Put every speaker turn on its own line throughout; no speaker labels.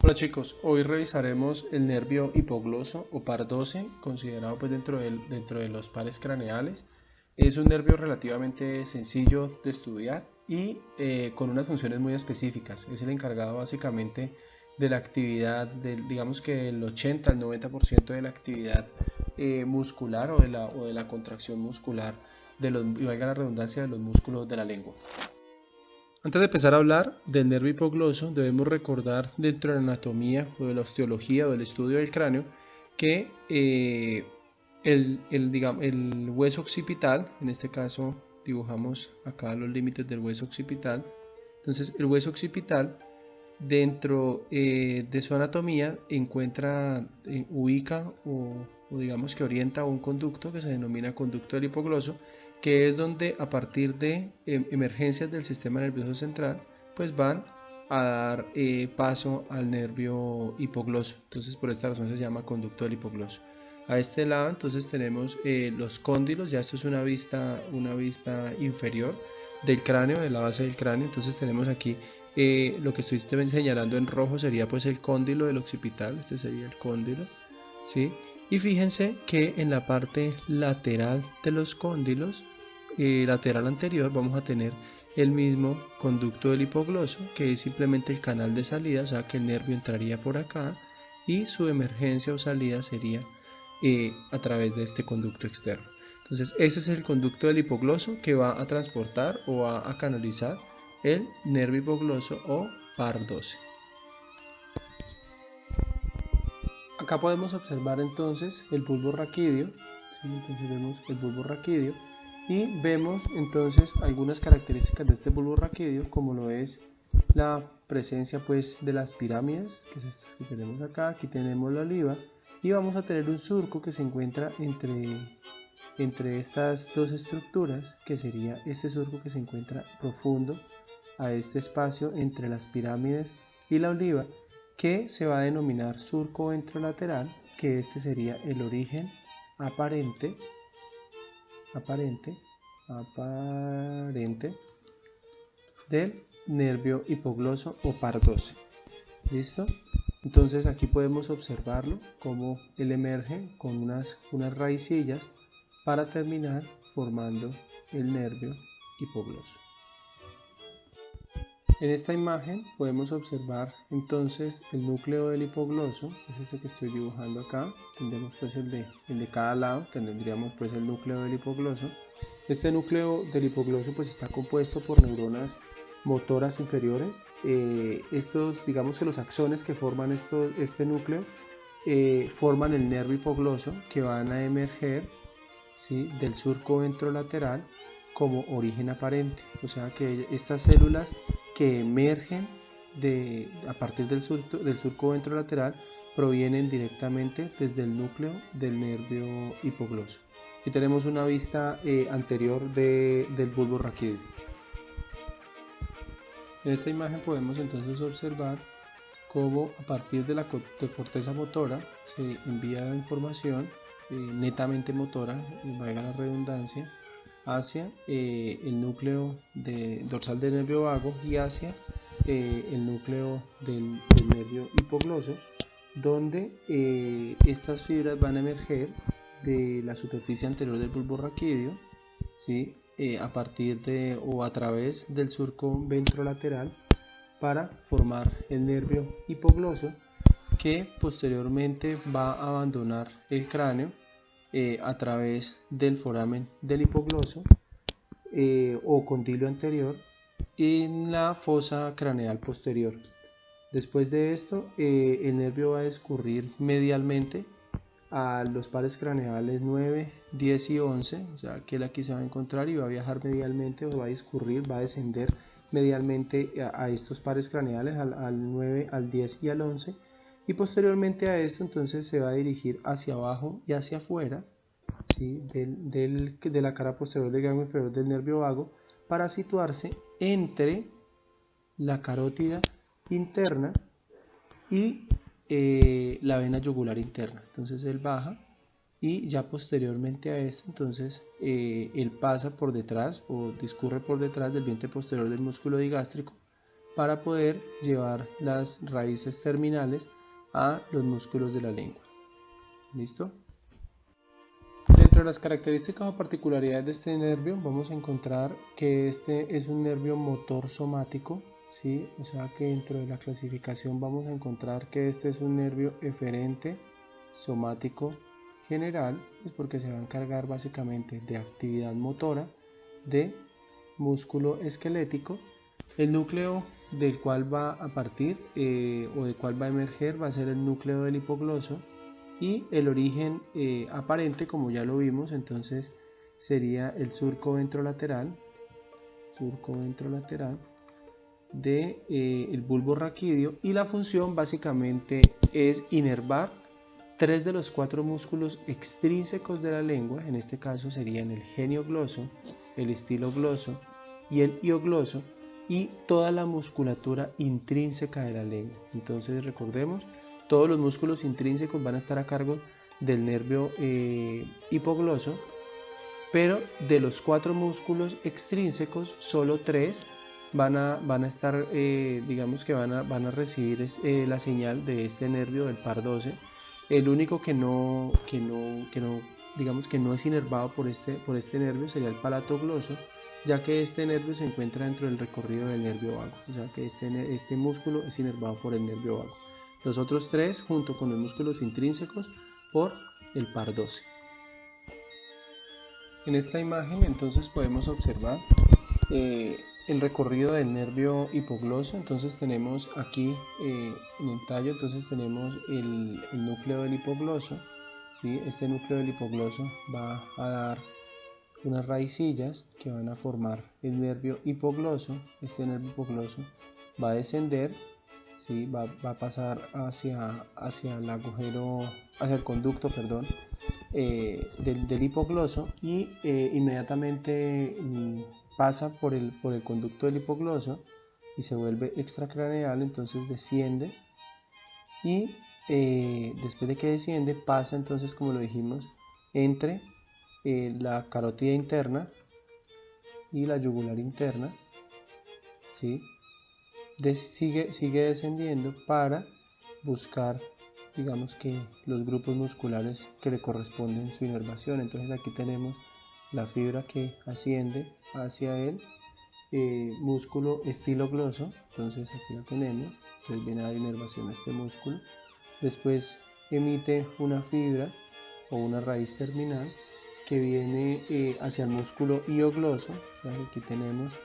Hola chicos, hoy revisaremos el nervio hipogloso o par 12, considerado pues dentro de los pares craneales. Es un nervio relativamente sencillo de estudiar y con unas funciones muy específicas. Es el encargado básicamente de la actividad, digamos que el 80 al 90% de la actividad muscular o de la contracción muscular y valga la redundancia, de los músculos de la lengua. Antes de empezar a hablar del nervio hipogloso, debemos recordar dentro de la anatomía o de la osteología o del estudio del cráneo que el hueso occipital, en este caso dibujamos acá los límites del hueso occipital. Entonces el hueso occipital dentro de su anatomía ubica o digamos que orienta un conducto que se denomina conducto del hipogloso, que es donde a partir de emergencias del sistema nervioso central pues van a dar paso al nervio hipogloso. Entonces por esta razón se llama conducto del hipogloso. A este lado entonces tenemos los cóndilos. Ya esto es una vista inferior del cráneo, de la base del cráneo. Entonces tenemos aquí lo que estoy señalando en rojo sería pues el cóndilo del occipital. Este sería el cóndilo, ¿sí? Y fíjense que en la parte lateral de los cóndilos, lateral anterior, vamos a tener el mismo conducto del hipogloso, que es simplemente el canal de salida, o sea que el nervio entraría por acá y su emergencia o salida sería a través de este conducto externo. Entonces ese es el conducto del hipogloso que va a transportar o va a canalizar el nervio hipogloso o par 12. Acá podemos observar entonces el bulbo raquídeo, ¿sí? Entonces vemos el bulbo raquídeo y vemos entonces algunas características de este bulbo raquídeo, como lo es la presencia pues de las pirámides, que es estas que tenemos acá. Aquí tenemos la oliva y vamos a tener un surco que se encuentra entre estas dos estructuras, que sería este surco que se encuentra profundo a este espacio entre las pirámides y la oliva, que se va a denominar surco ventrolateral, que este sería el origen aparente del nervio hipogloso o par 12. ¿Listo? Entonces aquí podemos observarlo como él emerge con unas raicillas para terminar formando el nervio hipogloso. En esta imagen podemos observar entonces el núcleo del hipogloso, es este que estoy dibujando acá. Tendremos pues el de cada lado, tendríamos pues el núcleo del hipogloso. Este núcleo del hipogloso pues está compuesto por neuronas motoras inferiores. Digamos que los axones que forman este núcleo forman el nervio hipogloso, que van a emerger, ¿sí?, del surco ventrolateral como origen aparente. O sea que estas células que emergen a partir del surco ventrolateral provienen directamente desde el núcleo del nervio hipogloso. Aquí tenemos una vista anterior del bulbo raquídeo. En esta imagen podemos entonces observar cómo a partir de la corteza motora se envía la información netamente motora, valga la redundancia, hacia el núcleo dorsal del nervio vago y hacia el núcleo del nervio hipogloso, donde estas fibras van a emerger de la superficie anterior del bulbo raquídeo, ¿sí?, a partir o a través del surco ventrolateral para formar el nervio hipogloso, que posteriormente va a abandonar el cráneo a través del foramen del hipogloso o condilo anterior en la fosa craneal posterior. Después de esto, el nervio va a discurrir medialmente a los pares craneales 9, 10 y 11, o sea que él aquí se va a encontrar y va a viajar medialmente, o va a discurrir, va a descender medialmente a estos pares craneales, al 9, al 10 y al 11, y posteriormente a esto entonces se va a dirigir hacia abajo y hacia afuera, ¿sí?, de la cara posterior del ganglio inferior del nervio vago, para situarse entre la carótida interna y la vena yugular interna. Entonces él baja y ya posteriormente a esto entonces él pasa por detrás o discurre por detrás del vientre posterior del músculo digástrico para poder llevar las raíces terminales a los músculos de la lengua. ¿Listo? Dentro de las características o particularidades de este nervio vamos a encontrar que este es un nervio motor somático, ¿sí? O sea que dentro de la clasificación vamos a encontrar que este es un nervio eferente somático general, pues porque se va a encargar básicamente de actividad motora de músculo esquelético. El núcleo del cual va a partir o del cual va a emerger va a ser el núcleo del hipogloso, y el origen aparente, como ya lo vimos, entonces sería el surco ventrolateral de el bulbo raquídeo, y la función básicamente es inervar 3 de los 4 músculos extrínsecos de la lengua. En este caso serían el geniogloso, el estilogloso y el hiogloso, y toda la musculatura intrínseca de la lengua. Entonces recordemos, todos los músculos intrínsecos van a estar a cargo del nervio hipogloso, pero de los 4 músculos extrínsecos, solo 3 van a estar, digamos que van a recibir la señal de este nervio del par 12. El único que no digamos que no es inervado por este nervio sería el palatogloso, ya que este nervio se encuentra dentro del recorrido del nervio vago, o sea que este músculo es inervado por el nervio vago. Los otros 3, junto con los músculos intrínsecos, por el par 12. En esta imagen entonces podemos observar el recorrido del nervio hipogloso. Entonces tenemos aquí en el tallo, entonces tenemos el núcleo del hipogloso, ¿sí? Este núcleo del hipogloso va a dar unas raicillas que van a formar el nervio hipogloso. Este nervio hipogloso va a descender, ¿sí? va a pasar hacia el agujero, hacia el conducto, perdón, del hipogloso, y inmediatamente pasa por el conducto del hipogloso y se vuelve extracraneal. Entonces desciende, y después de que desciende pasa entonces, como lo dijimos, entre la carótida interna y la yugular interna, ¿sí? Sigue descendiendo para buscar, digamos que, los grupos musculares que le corresponden su inervación. Entonces aquí tenemos la fibra que asciende hacia el músculo estilogloso. Entonces aquí lo tenemos, entonces viene a dar inervación a este músculo. Después emite una fibra o una raíz terminal que viene hacia el músculo hiogloso. Aquí tenemos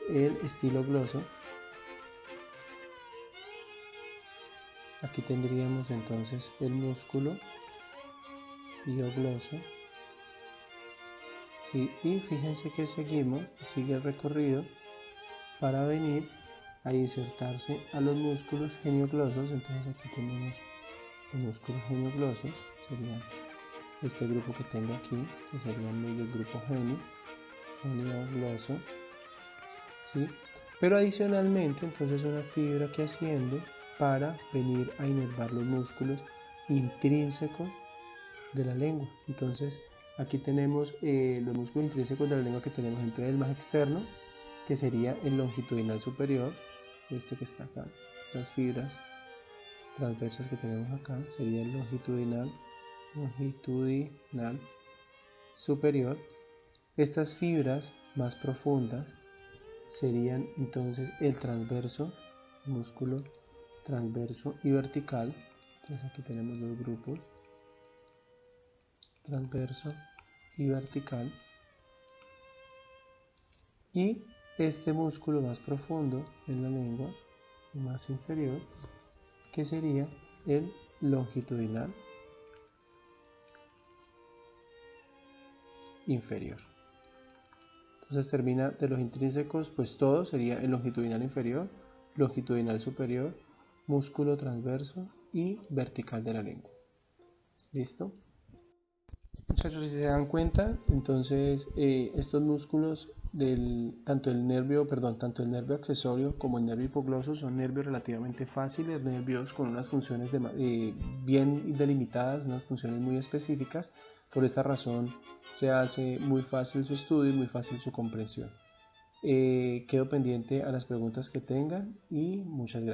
el estilogloso. Aquí tendríamos entonces el músculo hiogloso, ¿sí? Y fíjense que sigue el recorrido para venir a insertarse a los músculos genioglosos. Entonces aquí tenemos los músculos genioglosos, serían este grupo que tengo aquí, que serían el grupo geniogloso, ¿sí? Pero adicionalmente entonces una fibra que asciende para venir a inervar los músculos intrínsecos de la lengua. Entonces aquí tenemos los músculos intrínsecos de la lengua que tenemos entre el más externo, que sería el longitudinal superior, este que está acá. Estas fibras transversas que tenemos acá sería el longitudinal superior. Estas fibras más profundas serían entonces el transverso, músculo transverso y vertical. Entonces aquí tenemos dos grupos, transverso y vertical, y este músculo más profundo en la lengua, más inferior, que sería el longitudinal inferior. Entonces termina de los intrínsecos, pues todo sería el longitudinal inferior, longitudinal superior, músculo transverso y vertical de la lengua. ¿Listo? Muchachos, si se dan cuenta, entonces estos músculos tanto el nervio accesorio como el nervio hipogloso son nervios relativamente fáciles, nervios con unas funciones bien delimitadas, unas funciones muy específicas. Por esta razón se hace muy fácil su estudio y muy fácil su comprensión. Quedo pendiente a las preguntas que tengan y muchas gracias.